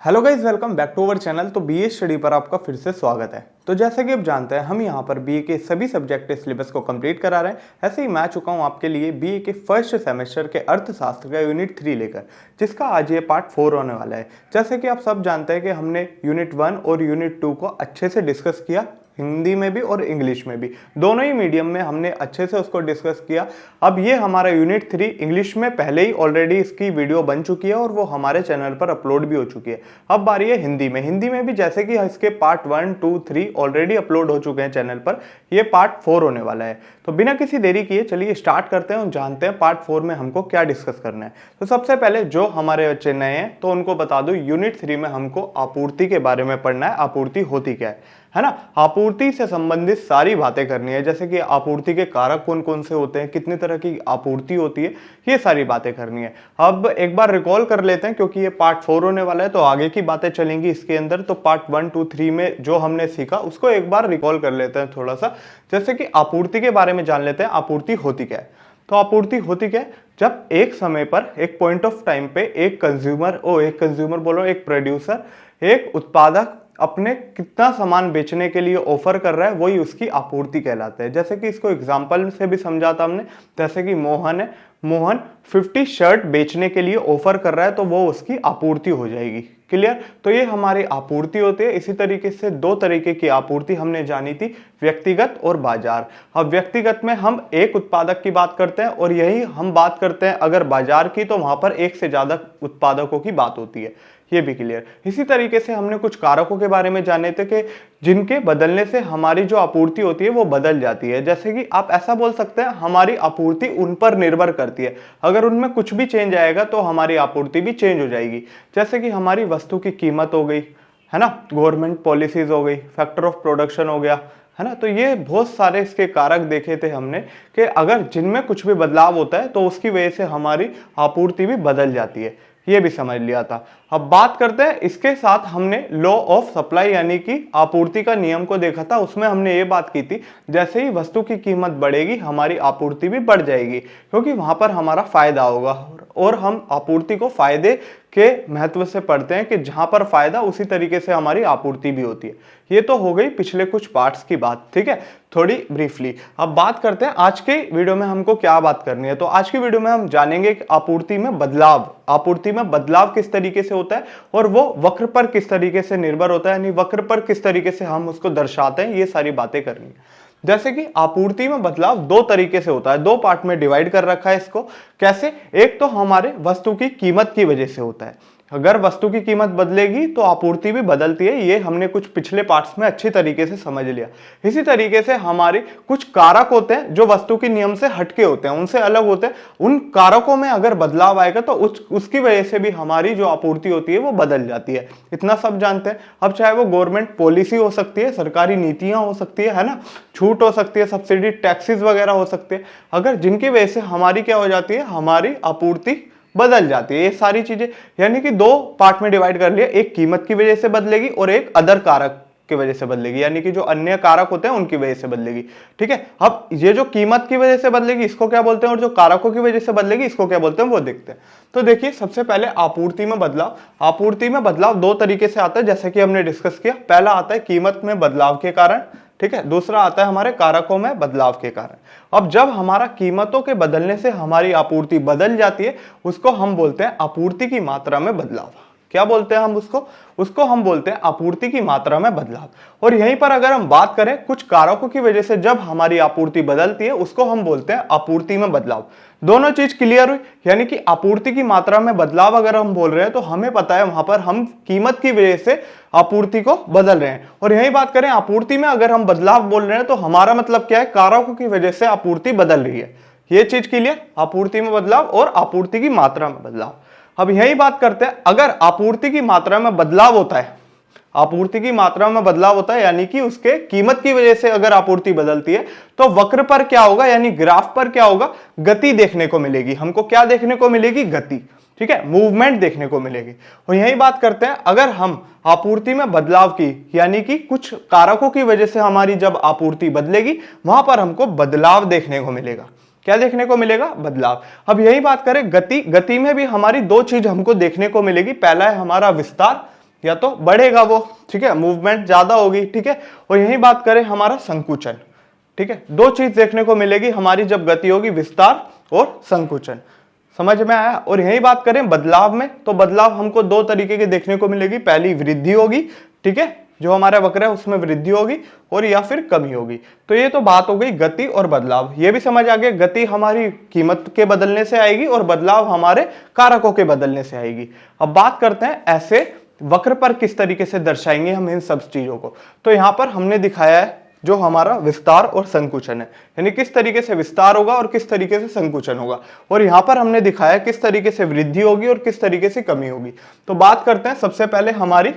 Hello guys, welcome back to our channel. तो BA study पर आपका फिर से स्वागत है। तो जैसे कि आप जानते हैं, हम यहाँ पर बीए के सभी सब्जेक्ट के सिलेबस को कंप्लीट करा रहे हैं। ऐसे ही मैं चुका हूँ आपके लिए बीए के फर्स्ट सेमेस्टर के अर्थशास्त्र का यूनिट 3 लेकर, जिसका आज ये पार्ट 4 होने वाला है। जैसे कि आप सब जानते हैं कि हमने यूनिट 1 और यूनिट 2 को अच्छे से डिस्कस किया, हिंदी में भी और इंग्लिश में भी, दोनों ही मीडियम में हमने अच्छे से उसको डिस्कस किया। अब ये हमारा यूनिट 3 इंग्लिश में पहले ही ऑलरेडी इसकी वीडियो बन चुकी है और वो हमारे चैनल पर अपलोड भी हो चुकी है। अब बारी है हिंदी में। हिंदी में भी जैसे कि इसके पार्ट 1, 2, 3 ऑलरेडी अपलोड हो चुके हैं चैनल पर, ये पार्ट 4 होने वाला है। तो बिना किसी देरी किए चलिए स्टार्ट करते हैं और जानते हैं पार्ट 4 में हमको क्या डिस्कस करना है। तो सबसे पहले जो हमारे बच्चे नए हैं तो उनको बता दूं, यूनिट 3 में हमको आपूर्ति के बारे में पढ़ना है। आपूर्ति होती क्या है ना। आपूर्ति से संबंधित सारी बातें करनी है, जैसे कि आपूर्ति के कारक कौन कौन से होते हैं, कितनी तरह की आपूर्ति होती है, ये सारी बातें करनी है। अब एक बार रिकॉल कर लेते हैं, क्योंकि ये पार्ट 4 होने वाला है तो आगे की बातें चलेंगी इसके अंदर। तो पार्ट 1, 2, 3 में जो हमने सीखा उसको एक बार रिकॉल कर लेते हैं थोड़ा सा। जैसे कि आपूर्ति के बारे में जान लेते हैं, आपूर्ति होती क्या है। तो आपूर्ति होती क्या है, जब एक समय पर एक पॉइंट ऑफ टाइम पे एक प्रोड्यूसर, एक उत्पादक अपने कितना सामान बेचने के लिए ऑफर कर रहा है, वही उसकी आपूर्ति कहलाता है। जैसे कि इसको एग्जांपल से भी समझाता हमने, जैसे कि मोहन है, मोहन 50 शर्ट बेचने के लिए ऑफर कर रहा है तो वो उसकी आपूर्ति हो जाएगी। क्लियर। तो ये हमारी आपूर्ति होती है। इसी तरीके से दो तरीके की आपूर्ति हमने जानी थी, व्यक्तिगत और बाजार। अब व्यक्तिगत में हम एक उत्पादक की बात करते हैं और यही हम बात करते हैं अगर बाजार की, तो वहां पर एक से ज्यादा उत्पादकों की बात होती है। ये भी क्लियर। इसी तरीके से हमने कुछ कारकों के बारे में जाने थे कि जिनके बदलने से हमारी जो आपूर्ति होती है वो बदल जाती है। जैसे कि आप ऐसा बोल सकते हैं, हमारी आपूर्ति उन पर निर्भर करती है, अगर उनमें कुछ भी चेंज आएगा तो हमारी आपूर्ति भी चेंज हो जाएगी। जैसे कि हमारी वस्तु की कीमत हो गई, है ना, गवर्नमेंट पॉलिसीज हो गई, फैक्टर ऑफ प्रोडक्शन हो गया, है ना। तो ये बहुत सारे इसके कारक देखे थे हमने कि अगर जिनमें कुछ भी बदलाव होता है तो उसकी वजह से हमारी आपूर्ति भी बदल जाती है। ये भी समझ लिया था। अब बात करते हैं, इसके साथ हमने लॉ ऑफ सप्लाई यानी कि आपूर्ति का नियम को देखा था। उसमें हमने ये बात की थी, जैसे ही वस्तु की कीमत बढ़ेगी हमारी आपूर्ति भी बढ़ जाएगी, क्योंकि वहां पर हमारा फायदा होगा। और हम आपूर्ति को फायदे के महत्व से पढ़ते हैं कि जहां पर फायदा उसी तरीके से हमारी आपूर्ति भी होती है। ये तो हो गई पिछले कुछ पार्ट्स की बात, ठीक है, थोड़ी ब्रीफली। अब बात करते हैं आज के वीडियो में हमको क्या बात करनी है। तो आज की वीडियो में हम जानेंगे कि आपूर्ति में बदलाव किस तरीके से होता है और वो वक्र पर किस तरीके से निर्भर होता है, यानी वक्र पर किस तरीके से हम उसको दर्शाते हैं, ये सारी बातें करनी है। जैसे कि आपूर्ति में बदलाव दो तरीके से होता है, दो पार्ट में डिवाइड कर रखा है इसको। कैसे? एक तो हमारे वस्तु की कीमत की वजह से होता है। अगर वस्तु की कीमत बदलेगी तो आपूर्ति भी बदलती है, ये हमने कुछ पिछले पार्ट्स में अच्छी तरीके से समझ लिया। इसी तरीके से हमारे कुछ कारक होते हैं जो वस्तु के नियम से हटके होते हैं, उनसे अलग होते हैं। उन कारकों में अगर बदलाव आएगा तो उसकी वजह से भी हमारी जो आपूर्ति होती है वो बदल जाती है। इतना सब जानते हैं। अब चाहे वो गवर्नमेंट पॉलिसी हो सकती है, सरकारी नीतियां हो सकती है ना, छूट हो सकती है, सब्सिडी, टैक्सेस वगैरह हो सकते हैं, अगर जिनकी वजह से हमारी क्या हो जाती है, हमारी आपूर्ति बदल जाती है। ये सारी चीजें यानी कि दो पार्ट में डिवाइड कर लिया, एक कीमत की वजह से बदलेगी और एक अदर कारक की वजह से बदलेगी, यानी कि जो अन्य कारक होते हैं उनकी वजह से बदलेगी। ठीक है। अब ये जो कीमत की वजह से बदलेगी इसको क्या बोलते हैं और जो कारकों की वजह से बदलेगी इसको क्या बोलते हैं वो देखते हैं। तो देखिए, सबसे पहले आपूर्ति में बदलाव दो तरीके से आता है, जैसे कि हमने डिस्कस किया। पहला आता है कीमत में बदलाव के कारण, ठीक है। दूसरा आता है हमारे कारकों में बदलाव के कारण। अब जब हमारा कीमतों के बदलने से हमारी आपूर्ति बदल जाती है, उसको हम बोलते हैं आपूर्ति की मात्रा में बदलाव। क्या बोलते हैं हम उसको हम बोलते हैं आपूर्ति की मात्रा में बदलाव। और यहीं पर अगर हम बात करें कुछ कारकों की वजह से जब हमारी आपूर्ति बदलती है, उसको हम बोलते हैं आपूर्ति में बदलाव। दोनों चीज क्लियर हुई, यानी कि आपूर्ति की मात्रा में बदलाव अगर हम बोल रहे हैं तो हमें पता है वहां पर हम कीमत की वजह से आपूर्ति को बदल रहे हैं। और यही बात करें आपूर्ति में अगर हम बदलाव बोल रहे हैं तो हमारा मतलब क्या है, कारकों की वजह से आपूर्ति बदल रही है। ये चीज क्लियर, आपूर्ति में बदलाव और आपूर्ति की मात्रा में बदलाव। अब यही बात करते हैं, अगर आपूर्ति की मात्रा में बदलाव होता है, यानी कि उसके कीमत की वजह से अगर आपूर्ति बदलती है तो वक्र पर क्या होगा, यानी ग्राफ पर क्या होगा, गति देखने को मिलेगी। हमको क्या देखने को मिलेगी, गति, ठीक है, मूवमेंट देखने को मिलेगी। और यही बात करते हैं, अगर हम आपूर्ति में बदलाव की, यानी कि कुछ कारकों की वजह से हमारी जब आपूर्ति बदलेगी वहां पर हमको बदलाव देखने को मिलेगा। क्या देखने को मिलेगा, बदलाव। अब यही बात करें गति में भी हमारी दो चीज हमको देखने को मिलेगी। पहला है हमारा विस्तार, या तो बढ़ेगा वो, ठीक है, मूवमेंट ज्यादा होगी, ठीक है। और यही बात करें हमारा संकुचन, ठीक है, दो चीज देखने को मिलेगी हमारी जब गति होगी, विस्तार और संकुचन, समझ में आया। और यही बात करें बदलाव में, तो बदलाव हमको दो तरीके के देखने को मिलेगी, पहली वृद्धि होगी, ठीक है, जो हमारा वक्र है उसमें वृद्धि होगी, और या फिर कमी होगी। तो ये तो बात हो गई गति और बदलाव। ये भी समझ आ गया, गति हमारी कीमत के बदलने से आएगी और बदलाव हमारे कारकों के बदलने से आएगी। अब बात करते हैं ऐसे वक्र पर किस तरीके से दर्शाएंगे हम इन सब चीजों को। तो यहां पर हमने दिखाया है जो हमारा विस्तार और संकुचन है, यानी किस तरीके से विस्तार होगा और किस तरीके से संकुचन होगा। और यहां पर हमने दिखाया किस तरीके से वृद्धि होगी और किस तरीके से कमी होगी। तो बात करते हैं सबसे पहले हमारी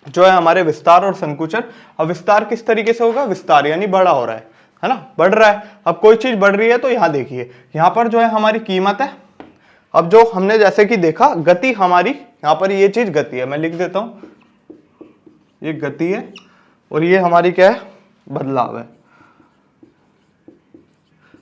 जो है हमारे विस्तार और संकुचन। अब विस्तार किस तरीके से होगा, विस्तार यानी बड़ा हो रहा है ना, बढ़ रहा है। अब कोई चीज बढ़ रही है तो यहां देखिए, यहां पर जो है हमारी कीमत है। अब जो हमने जैसे कि देखा गति हमारी, यहां पर ये चीज गति है, मैं लिख देता हूं, ये गति है और ये हमारी क्या है, बदलाव है।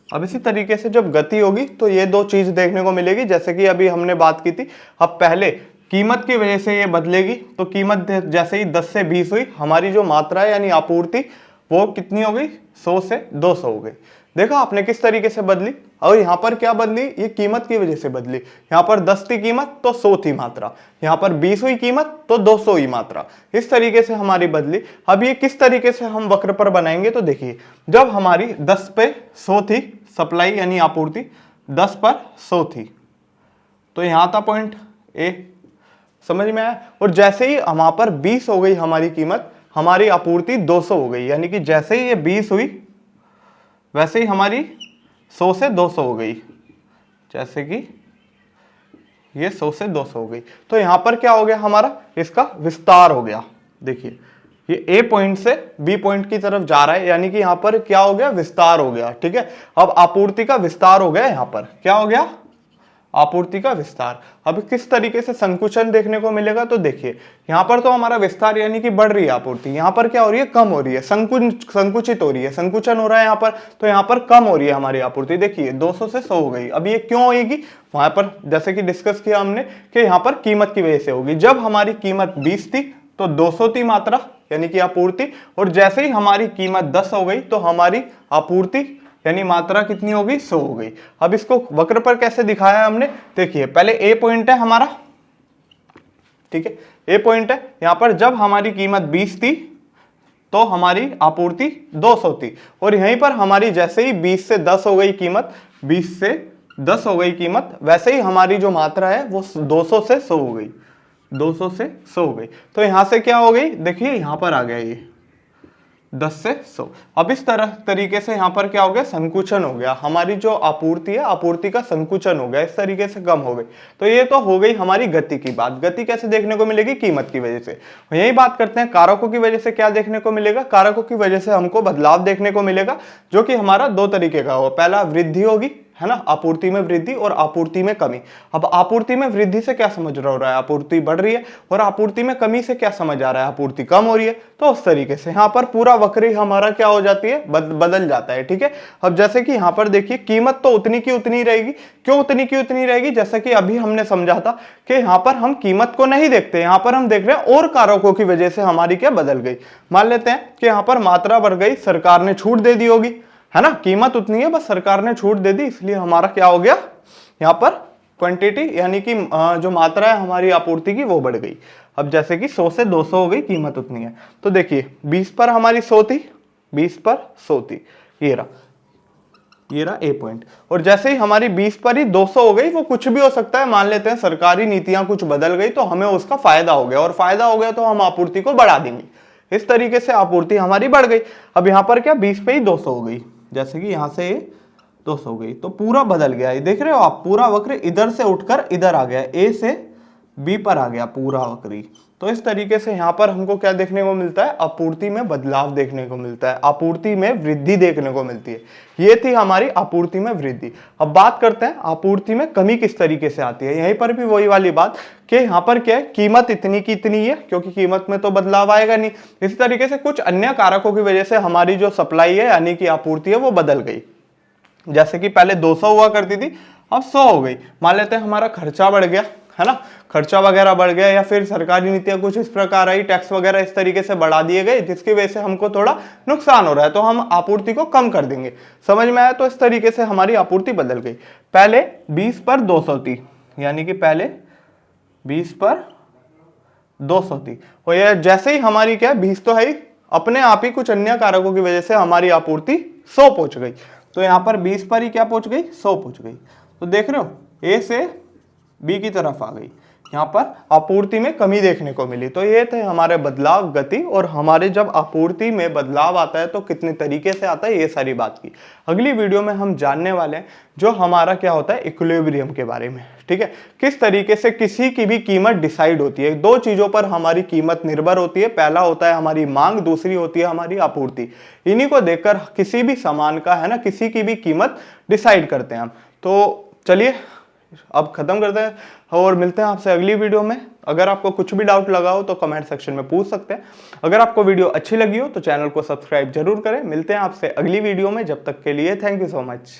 अब इसी तरीके से जब गति होगी तो ये दो चीज देखने को मिलेगी, जैसे कि अभी हमने बात की थी। अब पहले कीमत की वजह से ये बदलेगी, तो कीमत जैसे ही 10 से 20 हुई, हमारी जो मात्रा है यानी आपूर्ति वो कितनी हो गई, 100 से 200 हो गई। देखा आपने किस तरीके से बदली। और यहाँ पर क्या बदली, ये कीमत की वजह से बदली। यहाँ पर 10 थी कीमत तो 100 थी मात्रा, यहाँ पर 20 हुई कीमत तो 200 हुई मात्रा, इस तरीके से हमारी बदली। अब ये किस तरीके से हम वक्र पर बनाएंगे, तो देखिए जब हमारी 10 पे 100 थी सप्लाई यानी आपूर्ति, 10 पर 100 थी, तो यहाँ था पॉइंट ए, समझ में आया। और जैसे ही वहां पर 20 हो गई हमारी कीमत, हमारी आपूर्ति 200 हो गई, यानी कि जैसे ही ये 20 हुई वैसे ही हमारी 100 से 200 हो गई, जैसे कि ये 100 से 200 हो गई। तो यहां पर क्या हो गया, हमारा इसका विस्तार हो गया। देखिए ये ए पॉइंट से बी पॉइंट की तरफ जा रहा है, यानी कि यहां पर क्या हो गया, विस्तार हो गया, ठीक है। अब आपूर्ति का विस्तार हो गया, यहां पर क्या हो गया, आपूर्ति का विस्तार। अब किस तरीके से संकुचन देखने को मिलेगा, तो देखिए यहां पर तो हमारा विस्तार यानी कि बढ़ रही है आपूर्ति, यहां पर क्या हो रही है, कम हो रही है, संकुचित हो रही है, संकुचन हो रहा है यहां पर, तो यहां पर कम हो रही है हमारी आपूर्ति। देखिए 200 से 100 हो गई। अब ये क्यों होगी, वहां पर जैसे कि डिस्कस किया हमने कि यहां पर कीमत की वजह से होगी। जब हमारी कीमत 20 थी तो 200 थी मात्रा यानी कि आपूर्ति, और जैसे ही हमारी कीमत 10 हो गई तो हमारी आपूर्ति यानी मात्रा कितनी हो गई, 100 हो गई। अब इसको वक्र पर कैसे दिखाया है हमने, देखिए पहले ए पॉइंट है हमारा, ठीक है, ए पॉइंट है। यहां पर जब हमारी कीमत 20 थी तो हमारी आपूर्ति 200 थी, और यहीं पर हमारी जैसे ही 20 से 10 हो गई कीमत, 20 से 10 हो गई कीमत, वैसे ही हमारी जो मात्रा है वो 200 से 100 हो गई, 200 से 100 हो गई। तो यहां से क्या हो गई, देखिए यहां पर आ गया ये 10 से 100। अब इस तरीके से यहाँ पर क्या हो गया, संकुचन हो गया, हमारी जो आपूर्ति है आपूर्ति का संकुचन हो गया, इस तरीके से कम हो गई। तो ये तो हो गई हमारी गति की बात। गति कैसे देखने को मिलेगी, कीमत की वजह से। यही बात करते हैं कारकों की वजह से क्या देखने को मिलेगा। कारकों की वजह से हमको बदलाव देखने को मिलेगा, जो कि हमारा दो तरीके का होगा। पहला वृद्धि होगी, है ना, आपूर्ति में वृद्धि और आपूर्ति में कमी। अब आपूर्ति में वृद्धि से क्या समझ रहा है, आपूर्ति बढ़ रही है, और आपूर्ति में कमी से क्या समझ आ रहा है, आपूर्ति कम हो रही है। तो उस तरीके से यहाँ पर पूरा वक्र हमारा क्या हो जाती है, बदल जाता है, ठीक है। अब जैसे कि यहाँ पर देखिए कीमत तो उतनी की उतनी रहेगी। क्यों उतनी की उतनी रहेगी, जैसे कि अभी हमने समझा था कि यहाँ पर हम कीमत को नहीं देखते, यहाँ पर हम देख रहे हैं और कारकों की वजह से हमारी क्या बदल गई। मान लेते हैं कि यहाँ पर मात्रा बढ़ गई, सरकार ने छूट दे दी होगी, है ना, कीमत उतनी है बस सरकार ने छूट दे दी, इसलिए हमारा क्या हो गया, यहाँ पर क्वांटिटी यानी कि जो मात्रा है हमारी आपूर्ति की वो बढ़ गई। अब जैसे कि 100 से 200 हो गई, कीमत उतनी है। तो देखिए 20 पर हमारी 100 थी, 20 पर 100 थी, ये रहा ए पॉइंट। और जैसे ही हमारी 20 पर ही 200 हो गई, वो कुछ भी हो सकता है, मान लेते हैं सरकारी नीतियां कुछ बदल गई तो हमें उसका फायदा हो गया, और फायदा हो गया तो हम आपूर्ति को बढ़ा देंगे। इस तरीके से आपूर्ति हमारी बढ़ गई। अब यहाँ पर क्या 20 पे ही 200 हो गई, जैसे कि यहां से 200 हो गई, तो पूरा बदल गया। ये देख रहे हो आप, पूरा वक्र इधर से उठकर इधर आ गया, ए से बी पर आ गया पूरा वक्री। तो इस तरीके से यहाँ पर हमको क्या देखने को मिलता है, आपूर्ति में बदलाव देखने को मिलता है, आपूर्ति में वृद्धि देखने को मिलती है। ये थी हमारी आपूर्ति में वृद्धि। अब बात करते हैं आपूर्ति में कमी किस तरीके से आती है। यहीं पर भी वही वाली बात कि यहाँ पर क्या है, कीमत इतनी की इतनी है, क्योंकि कीमत में तो बदलाव आएगा नहीं। इसी तरीके से कुछ अन्य कारकों की वजह से हमारी जो सप्लाई है यानी कि आपूर्ति है वो बदल गई। जैसे कि पहले 200 हुआ करती थी, अब 100 हो गई। मान लेते हैं हमारा खर्चा बढ़ गया, है ना, खर्चा वगैरह बढ़ गया या फिर सरकारी नीतियां कुछ इस प्रकार आई, टैक्स वगैरह इस तरीके से बढ़ा दिए गए जिसकी वजह से हमको थोड़ा नुकसान हो रहा है, तो हम आपूर्ति को कम कर देंगे। समझ में आया? तो इस तरीके से हमारी आपूर्ति बदल गई। पहले 20 पर 200 थी, यानी कि पहले 20 पर 200 थी, और ये जैसे ही हमारी क्या 20 तो है ही, अपने आप ही कुछ अन्य कारकों की वजह से हमारी आपूर्ति 100 पहुंच गई। तो यहाँ पर 20 पर ही क्या पहुंच गई, 100 पहुंच गई। तो देख रहे हो, ए से बी की तरफ आ गई, यहाँ पर आपूर्ति में कमी देखने को मिली। तो ये थे हमारे बदलाव गति, और हमारे जब आपूर्ति में बदलाव आता है तो कितने तरीके से आता है, ये सारी बात की। अगली वीडियो में हम जानने वाले हैं जो हमारा क्या होता है, इक्विलिब्रियम के बारे में। ठीक है, किस तरीके से किसी की भी कीमत डिसाइड होती है। दो चीजों पर हमारी कीमत निर्भर होती है, पहला होता है हमारी मांग, दूसरी होती है हमारी आपूर्ति। इन्हीं को देखकर किसी भी सामान का, है ना, किसी की भी कीमत डिसाइड करते हैं हम। तो चलिए अब खत्म करते हैं और मिलते हैं आपसे अगली वीडियो में। अगर आपको कुछ भी डाउट लगा हो तो कमेंट सेक्शन में पूछ सकते हैं। अगर आपको वीडियो अच्छी लगी हो तो चैनल को सब्सक्राइब जरूर करें। मिलते हैं आपसे अगली वीडियो में, जब तक के लिए थैंक यू सो मच।